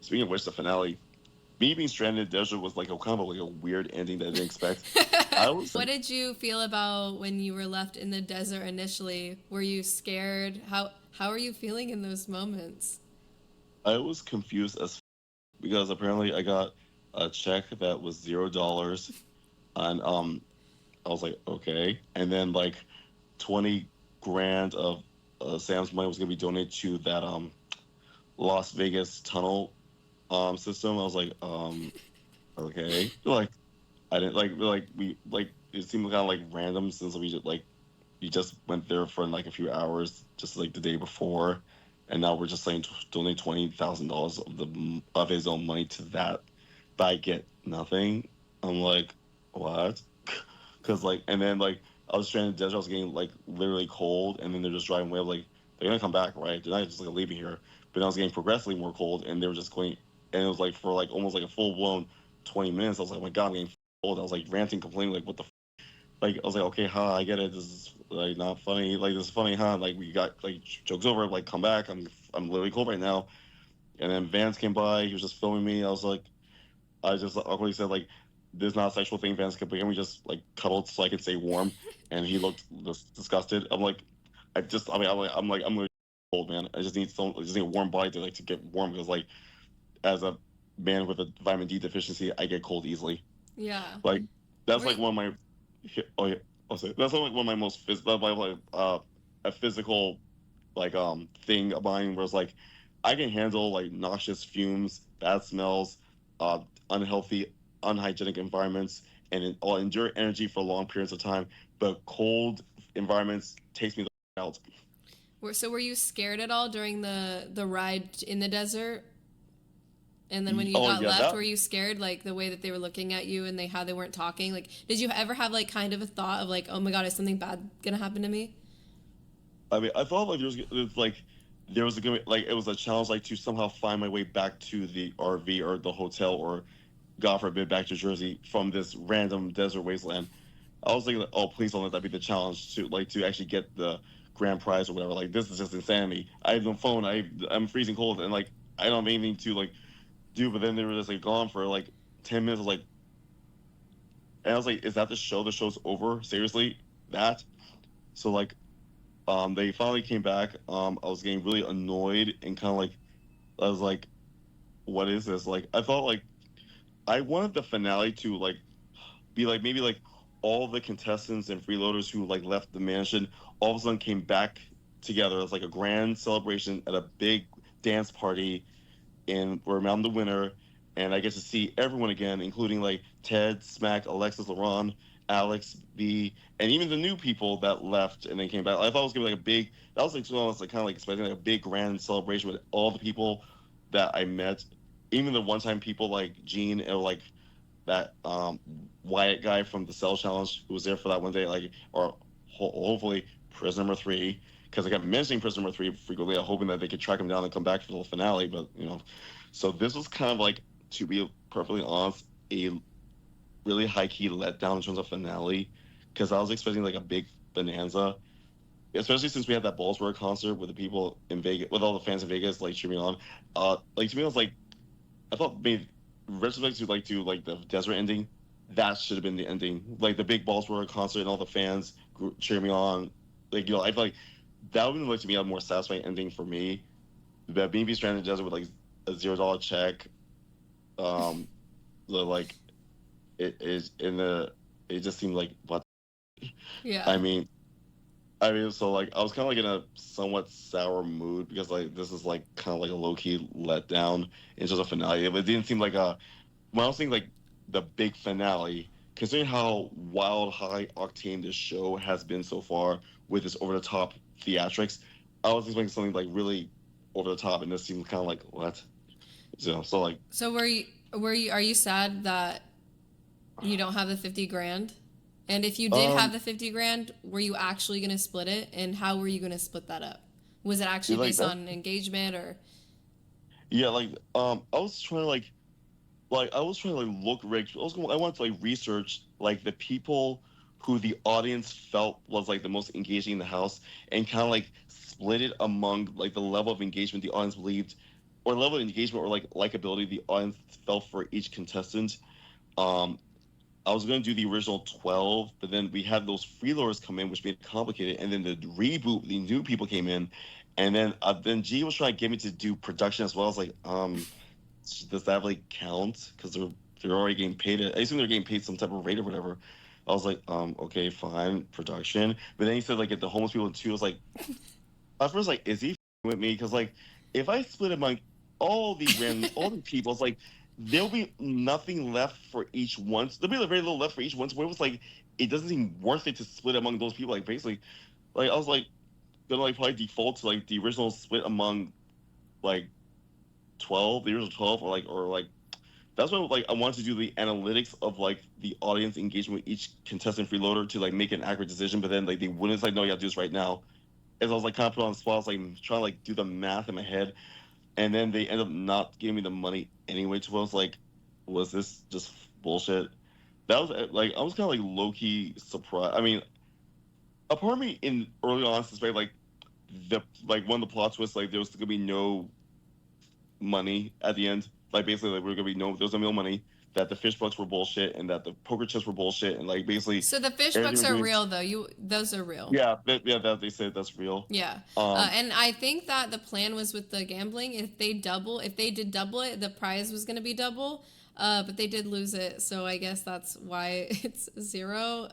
Speaking of which, the finale, me being stranded in the desert was like a kind of like a weird ending that I didn't expect. I was What like, did you feel about when you were left in the desert initially? Were you scared? How are you feeling in those moments? I was confused as because apparently I got a check that was $0, and I was like, okay, and then like 20 grand of Sam's money was gonna be donated to that Las Vegas tunnel system. I was like, okay, like I didn't like we like it seemed kind of like random since we just like you just went there for like a few hours just like the day before, and now we're just saying donate $20,000 of his own money to that, but I get nothing. I'm like, what? Because like, and then like I was stranded in the desert. I was getting like literally cold, and then they're just driving away. Like they're gonna come back, right? They're not just like leaving here. But I was getting progressively more cold, and they were just going, and it was like for like almost like a full blown 20 minutes. I was like, oh my god, I'm getting cold. I was like ranting, complaining, like what the like I was like, okay, huh, I get it. This is like not funny. Like this is funny, huh? Like we got like jokes over. Like come back. I'm literally cold right now. And then Vance came by. He was just filming me. I was like, I just awkwardly said like, "This is not a sexual thing, Vance. Can we just like cuddle so I can stay warm?" And he looked disgusted. I'm like, I'm literally cold, man. I just need a warm body to like to get warm because like as a man with a vitamin D deficiency, I get cold easily. Yeah. Like that's Were like you, one of my oh yeah, I'll say that's like one of my most like a physical like thing of mine where it's like I can handle like noxious fumes, bad smells, uh unhealthy, unhygienic environments, and I'll endure energy for long periods of time. But cold environments takes me out. were you scared at all during the ride in the desert? And then when you Oh got yeah, left, that were you scared like the way that they were looking at you and how they weren't talking? Like, did you ever have like kind of a thought of like, oh my god, is something bad gonna happen to me? I mean I thought like there was a good like it was a challenge like to somehow find my way back to the RV or the hotel or God forbid, back to Jersey from this random desert wasteland. I was thinking, oh, please don't let that be the challenge to actually get the grand prize or whatever. Like this is just insanity. I have no phone. I'm freezing cold and like I don't have anything to like do. But then they were just like gone for like 10 minutes. I was like, and I was like, is that the show? The show's over. Seriously, that. So like, they finally came back. I was getting really annoyed and kind of like I was like, what is this? Like I thought like I wanted the finale to like be like maybe like all the contestants and freeloaders who like left the mansion all of a sudden came back together as like a grand celebration at a big dance party and where I'm the winner and I get to see everyone again, including like Ted, Smack, Alexis, LaRon, Alex, B, and even the new people that left and then came back. I thought it was gonna be like a big that was like so I was like kind of like expecting like a big grand celebration with all the people that I met, even the one time people like Gene or like that Wyatt guy from the Cell Challenge who was there for that one day, like, or hopefully Prison Number Three, because I kept mentioning Prison Number Three frequently, hoping that they could track him down and come back for the finale. But so this was kind of like, to be perfectly honest, a really high key letdown in terms of finale, because I was expecting like a big bonanza, especially since we had that Ballsburg concert with the people in Vegas, with all the fans in Vegas, like cheering me on. Like to me, I was like I thought maybe retrospect to like the desert ending, that should have been the ending. Like the big balls were a concert and all the fans cheer me on. Like I feel like that would have been like to me a more satisfying ending for me. But being stranded in the desert with like a $0 check, um, like it is in the it just seemed like what Yeah. I mean. I mean, so like I was kind of like in a somewhat sour mood because like this is like kind of like a low key letdown into the finale. But it didn't seem like a when I was thinking like the big finale, considering how wild high octane this show has been so far with this over the top theatrics, I was expecting something like really over the top, and this seemed kind of like what? So like, So are you sad that you don't have the 50 grand? And if you did have um, the 50 grand, were you actually going to split it? And how were you going to split that up? Was it actually it's like based that. on engagement or? Yeah, like I was trying to like I was trying to like look rich. I wanted to like research like the people who the audience felt was like the most engaging in the house and kind of like split it among like the level of engagement the audience believed or level of engagement or like likability the audience felt for each contestant. Um, I was going to do the original 12, but then we had those freeloaders come in, which made it complicated. And then the reboot, the new people came in, and then G was trying to get me to do production as well. I was like, does that like count? Because they're already getting paid. I assume they're getting paid some type of rate or whatever. I was like, okay, fine, production. But then he said like, get the homeless people too. I was like, at first like, is he with me? Because like, if I split among all the people, it's like there'll be nothing left for each one. There'll be like, very little left for each one. So where it was like, it doesn't seem worth it to split among those people. Like basically, like I was like gonna like probably default to like the original split among like 12, the original 12, or like that's why like I wanted to do the analytics of like the audience engagement with each contestant freeloader to like make an accurate decision. But then like they wouldn't. It's like, no, you have to do this right now. As I was like kind of put on the spot, I was like trying to like do the math in my head, and then they end up not giving me the money anyway. So I was like, was this just bullshit? That was like I was kind of like low key surprised. I mean, a part of me in early on suspected the like one of the plot twists like there was gonna be no money at the end. Like basically like we are gonna be no there was gonna be no money. That the fish bucks were bullshit and that the poker chips were bullshit and like basically So the fish everything books we're are doing. real though. Those are real. Yeah, that they said that's real. Yeah. Um, And I think that the plan was with the gambling. If they did double it, the prize was going to be double. But they did lose it, so I guess that's why it's zero.